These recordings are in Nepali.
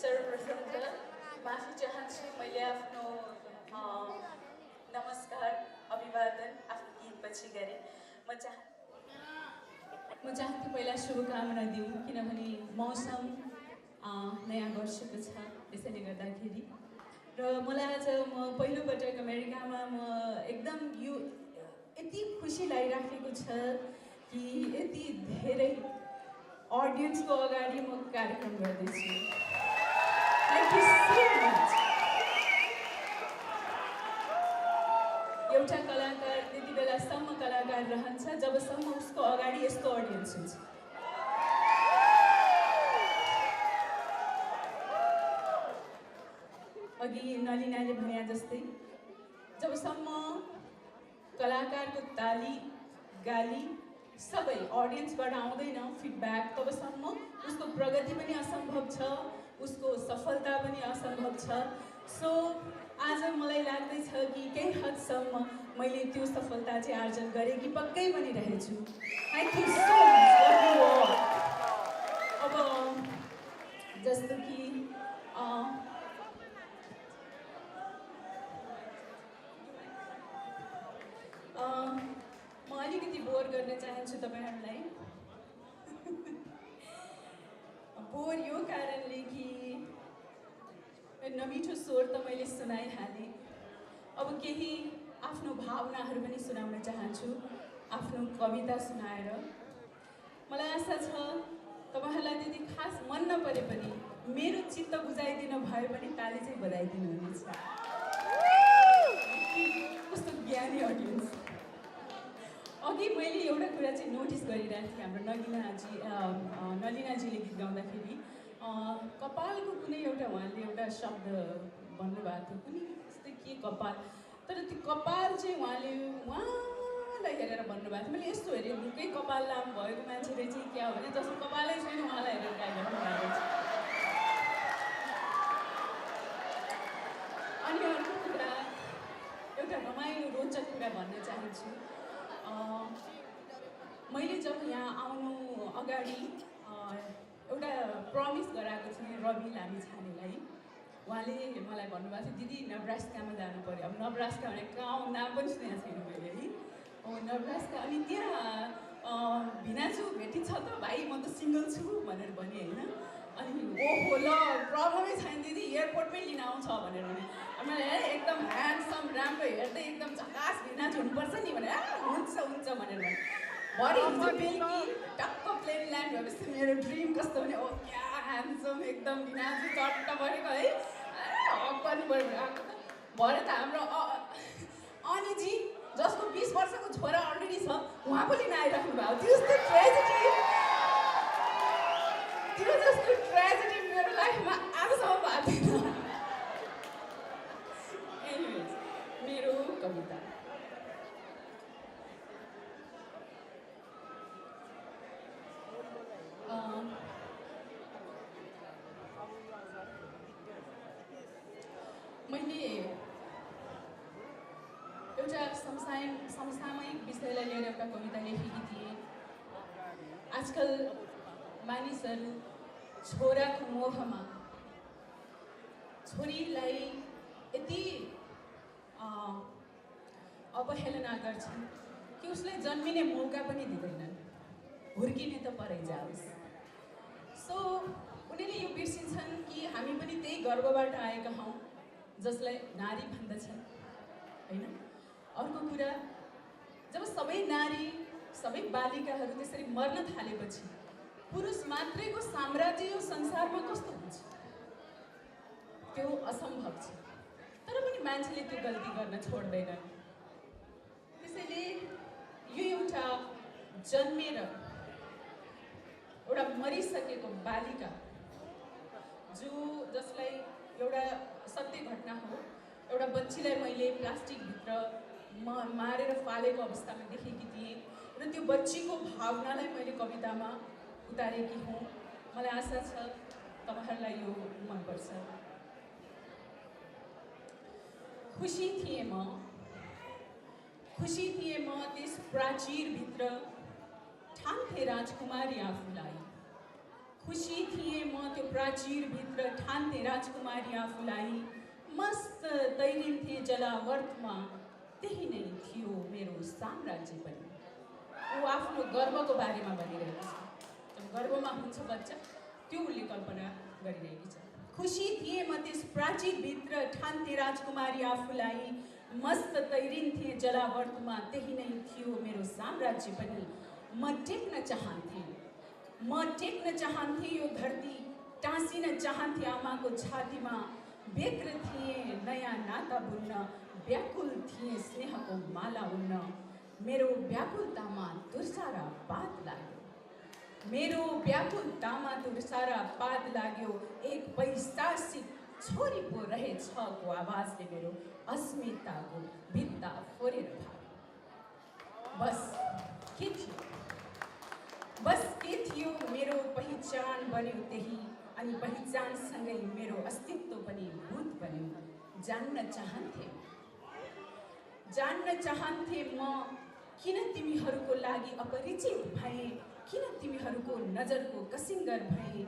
सर्वप्रथम त माफी चाहन्छु मैले आफ्नो नमस्कार अभिवादन आफ्नो गीतपछि गरेँ। म चाहन्छु पहिला शुभकामना दिउँ किनभने मौसम नयाँ वर्षको छ, त्यसैले गर्दाखेरि र मलाई आज म पहिलोपटक अमेरिकामा म एकदम यो यति खुसी लागिराखेको छ कि यति धेरै अडियन्सको अगाडि म कार्यक्रम गर्दैछु। Thank you so much. एउटा कलाकार त्यति बेलासम्म कलाकार रहन्छ जबसम्म उसको अगाडि यस्तो अडियन्स हुन्छ। अघि नलिनाले भने जस्तै जबसम्म कलाकारको ताली गाली सबै अडियन्सबाट आउँदैन फिडब्याक, तबसम्म उसको प्रगति पनि असम्भव छ, उसको सफलता पनि असम्भव छ। सो आज मलाई लाग्दैछ कि केही हदसम्म मैले त्यो सफलता चाहिँ आर्जन गरेँ कि पक्कै पनि रहेछु। Thank you so much. अब जस्तो कि म अलिकति बोर गर्न चाहन्छु तपाईँहरूलाई। बोर यो कारणले कि नमिठो स्वर त मैले सुनाइहालेँ, अब केही आफ्नो भावनाहरू पनि सुनाउन चाहन्छु आफ्नो कविता सुनाएर। मलाई आशा छ तपाईँहरूलाई त्यति खास मन नपरे पनि मेरो चित्त बुझाइदिनु भयो भने ताली चाहिँ बजाइदिनु हुनेछ। कस्तो ज्ञानी अडियन्स। अघि मैले एउटा कुरा चाहिँ नोटिस गरिरहेको थिएँ हाम्रो नलिनाजीले गीत गाउँदाखेरि कपालको कुनै एउटा उहाँले एउटा शब्द भन्नुभएको थियो, कुनै जस्तै के कपाल, तर त्यो कपाल चाहिँ उहाँलाई हेरेर भन्नुभएको थियो। मैले यस्तो हेरेँ निकै कपाल लामो भएको मान्छेले चाहिँ क्या हो भने जस्तो कपालै छैन उहाँलाई हेरेर ट्राई गर्नुभएको छ। अनि अर्को कुरा एउटा रमाइलो रोचक कुरा भन्न चाहन्छु। मैले जब यहाँ आउनु अगाडि एउटा प्रमिस गराएको थिएँ रवि लामिछानेलाई। उहाँले मलाई भन्नुभएको थियो दिदी नब्रास्कामा जानु पऱ्यो। अब नब्रास्का भने गाउँ नाम पनि सुनेको छैन मैले है। नब्रास्का। अनि त्यहाँ भिनाजु भेटिन्छ त भाइ, म त सिङ्गल छु भनेर भने होइन। अनि ओहो ल प्रब्लमै छैन दिदी एयरपोर्टमै लिन आउँछ भनेर भने। मैले एकदम ह्यान्डसम राम्रो हेर्दै एकदम झकास भिनाजु हुनुपर्छ नि भनेर हुन्छ हुन्छ भनेर भने। भरे हिजो बेलुकी टक्क प्लेन ल्यान्ड भएपछि मेरो ड्रिम कस्तो भने ओ क्या ह्यान्डसम एकदम भिनाजु चट्ट परेको है, हक पनि पऱ्यो। भरे त हाम्रो अनिजी जसको 20 वर्षको छोरा अलरेडी छ उहाँ पनि लिन आइराख्नु भएको थियो। त्यो जस्तो ट्रेजेडी मेरो लाइफमा आजसम्म भएको थिएन। एनिवेज मेरो कविता। मैले एउटा समसामयिक विषयलाई लिएर एउटा कविता लेखेकी थिएँ। आजकल मानिसहरू छोराको मोहमा छोरीलाई यति अवहेलना गर्छन् कि उसलाई जन्मिने मौका पनि दिँदैनन्, हुर्किने त परै जाओस्। सो उनीहरूले यो बिर्सिन्छन् कि हामी पनि त्यही गर्वबाट आएका हौँ जसलाई नारी भन्दछन् होइन। अर्को कुरा, जब सबै नारी सबै बालिकाहरू त्यसरी मर्न थालेपछि पुरुष मात्रैको साम्राज्य यो संसारमा कस्तो हुन्छ? त्यो असम्भव छ। तर पनि मान्छेले त्यो गल्ती गर्न छोड्दैनन्। त्यसैले यो एउटा जन्मेर एउटा मरिसकेको बालिका जसलाई एउटा सत्य घटना हो, एउटा बच्चीलाई मैले प्लास्टिकभित्र मारेर फालेको अवस्थामा देखेकी थिएँ र त्यो बच्चीको भावनालाई मैले कवितामा उतारेकी हुँ। मलाई आशा छ तपाईँहरूलाई यो मनपर्छ। खुसी थिएँ म त्यस प्राचीरभित्र, ठान्थे राजकुमारी आफूलाई। खुसी थिएँ म त्यो प्राचीरभित्र ठान्थे राजकुमारी आफूलाई मस्त तैरिन्थे जलावर्तमा त्यही नै थियो मेरो साम्राज्य पनि। ऊ आफ्नो गर्वको बारेमा भनिरहेको छ। जब गर्वमा हुन्छ बच्चा त्यो उसले कल्पना गरिरहेकी छ। खुसी थिएँ म त्यस प्राचीरभित्र ठान्थे राजकुमारी आफूलाई मस्त तैरिन्थे जलावर्तमा त्यही नै थियो मेरो साम्राज्य पनि। म टेक्न चाहन्थे यो धरती टाँसिन चाहन्थे आमाको छातीमा व्यग्र थिएँ नयाँ नाता बुन्न व्याकुल थिएँ स्नेहको माला उन्न मेरो व्याकुलतामा तुरसारा पात लाग्यो मेरो व्याकुलतामा तुरसारा पात लाग्यो एक पैशासिक छोरी पो रहेछको आवाजले मेरो अस्मिताको भित्ता फोरेर भाग्यो। बस के थियो मेरो पहिचान बन्यो त्यही अनि पहिचानसँगै मेरो अस्तित्व पनि भूत बन्यो। जान्न चाहन्थे म किन तिमीहरूको लागि अपरिचित भएँ किन तिमीहरूको नजरको कसिङ्गर भएँ।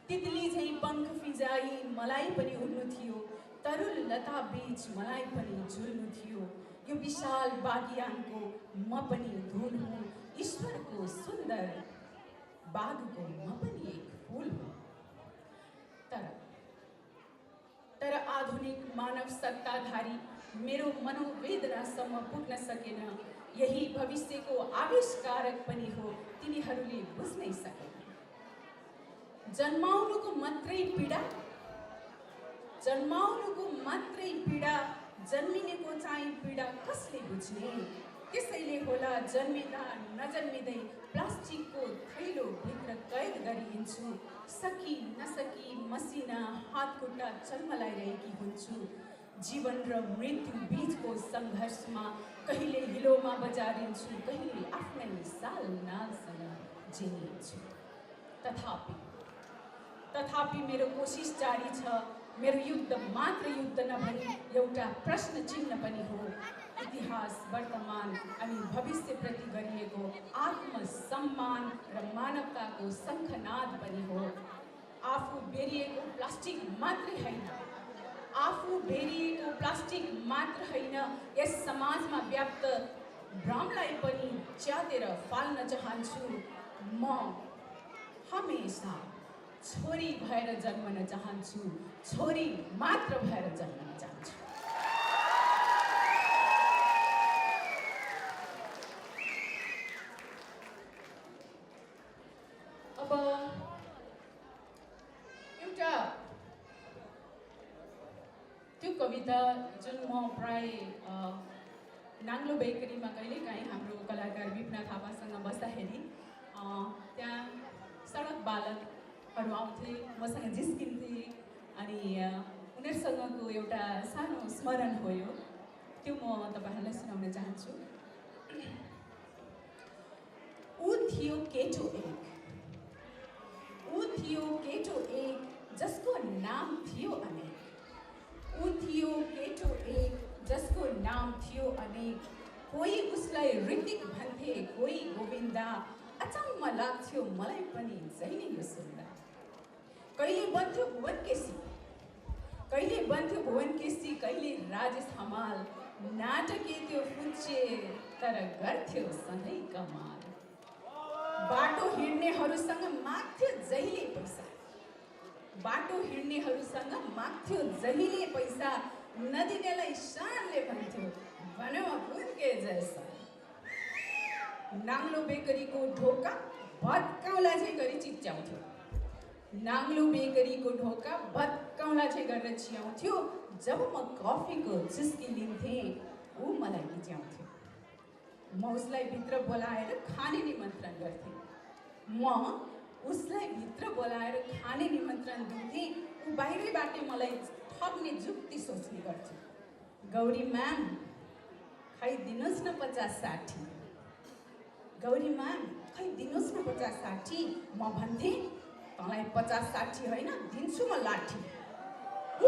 तितली झैँ पङ्ख फिजाई मलाई पनि उड्नु थियो तरुल लता बीच मलाई पनि झुल्नु थियो। यो विशाल बागियानको म पनि धुन हुँ ईश्वरको सुन्दर बागको म पनि एक फूल हुँ। तर आधुनिक मानव सत्ताधारी मेरो मनोवेदनासम्म पुग्न सकेन। यही भविष्यको आविष्कारक पनि हो तिनीहरूले बुझ्नै सकेन। जन्माउनुको मात्रै पीडा जन्मिनेको चाहिँ पीडा कसले बुझ्ने। त्यसैले होला जन्मिँदा नजन्मिँदै प्लास्टिकको थैलो भित्र कैद गरिहिन्छु। सकी नसकी मसिना हातखुट्टा चल्मलाइरहेकी हुन्छु। जीवन र मृत्यु बीचको सङ्घर्षमा कहिले हिलोमा बजारिन्छु कहिले आफ्नै साल नालसँग जिनिन्छु। तथापि मेरो कोसिस जारी छ। मेरो युद्ध मात्र युद्ध नभई एउटा प्रश्न चिन्ह पनि हो। इतिहास वर्तमान अनि भविष्यप्रति गरिएको आत्मसम्मान र मानवताको शङ्खनाद पनि हो। आफू बेरिएको प्लास्टिक मात्र होइन यस समाजमा व्याप्त भ्रमलाई पनि च्यातेर फाल्न चाहन्छु। म हमेसा छोरी भएर जन्मन चाहन्छु छोरी मात्र भएर जन्मन चाहन्छु। अब एउटा त्यो कविता जुन म प्राय नाङ्लो बेकरीमा कहिलेकाहीँ हाम्रो कलाकार विपना थापासँग बस्दाखेरि त्यहाँ सडक बालकहरू आउँथे मसँग जिस्किन्थे अनि उनीहरूसँगको एउटा सानो स्मरण हो यो। त्यो म तपाईँहरूलाई सुनाउन चाहन्छु। ऊ थियो केटो एक जसको नाम थियो अनेक। ऊ थियो केटो एक जसको नाम थियो अनेक। कोही उसलाई ऋतिक भन्थे कोही गोविन्दा। अचम्म लाग्थ्यो मलाई पनि जहिले यो सुन्दा। कहिले बन्थ्यो भुवन केसी कहिले राजेश हमाल। नाटकीय त्यो फुच्चे तर गर्थ्यो सधैँ कमाल। बाटो हिँड्नेहरूसँग माग्थ्यो जहिले पैसा। नदिनेलाई शानले भन्थ्यो भन्यो फुर्के जैसा। नाङ्लो बेकरीको ढोका भत्काउला चाहिँ गरी चिच्याउँथ्यो। गरेर चियाउँथ्यो। जब म कफीको चुस्की लिन्थेँ ऊ मलाई गिज्याउँथ्यो। म उसलाई भित्र बोलाएर खाने निमन्त्रण दिन्थेँ। ऊ बाहिरैबाटै मलाई ठग्ने जुक्ति सोच्ने गर्थ्यो। गौरी म्याम खाइदिनुहोस् न 50-60। म भन्थेँ तँलाई 50-60 होइन दिन्छु म लाठी। ऊ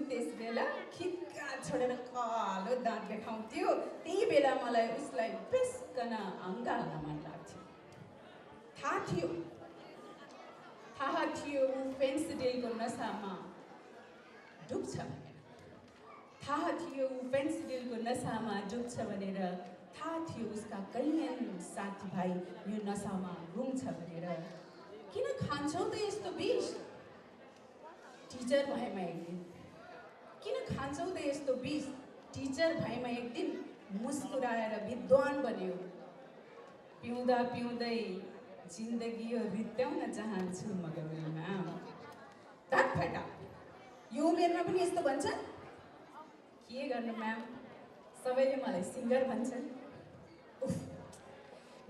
त्यसबेला खिक्का छोडेर कालो दाँत देखाउँथ्यो। त्यही बेला मलाई उसलाई पिस्कन अङ्गाल्न मन लाग्थ्यो। थाहा थियो ऊ फेन्सिडिलको नसामा डुब्छ भनेर, थाहा थियो ऊ फेन्सिडिलको नसामा डुब्छ भनेर, थाहा थियो उसका कैयन साथीभाइ यो नसामा रुन्छ भनेर। किन खान्छौ त यस्तो विष टिचर भएमा एक दिन, किन खान्छौ त यस्तो विष टिचर भएमा एक दिन, मुस्कुराएर विद्वान बन्यो, पिउँदा पिउँदै जिन्दगी यो रित्याउन चाहन्छु म गौरीमा। धत फटा, यो उमेरमा पनि यस्तो भन्छ, के गर्नु म्याम, सबैले मलाई सिङ्गर भन्छन्। उफ,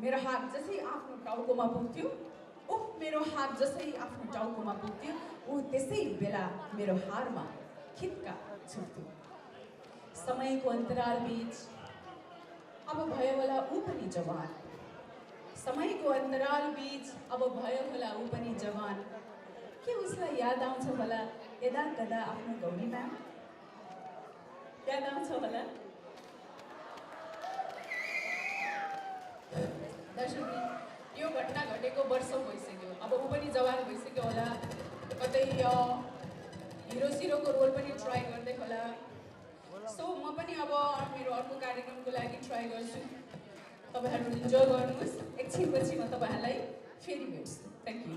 मेरो हात जसै आफ्नो टाउकोमा पुग्थ्यो, मेरो हात जसै आफ्नो टाउकोमा पुग्थ्यो, त्यसै बेला मेरो हारमा खित्का छुट्थ्यो। समयको अन्तराल बीच अब भयो होला ऊ पनि जवान, समयको अन्तराल बीच अब भयो होला ऊ पनि जवान। के उसलाई याद आउँछ होला यदा कदा आफ्नो गौरी म्याम, याद आउँछ होला। दर्शक, यो घटना घटेको वर्षौँ भइसक्यो, अब ऊ पनि जवान भइसक्यो होला, कतै हिरो सिरोको रोल पनि ट्राई गर्दै होला। सो म पनि अब मेरो अर्को कार्यक्रमको लागि ट्राई गर्छु, तपाईँहरू इन्जोय गर्नुहोस्। एकछिनपछि म तपाईँहरूलाई फेरि भेट्छु। Thank you.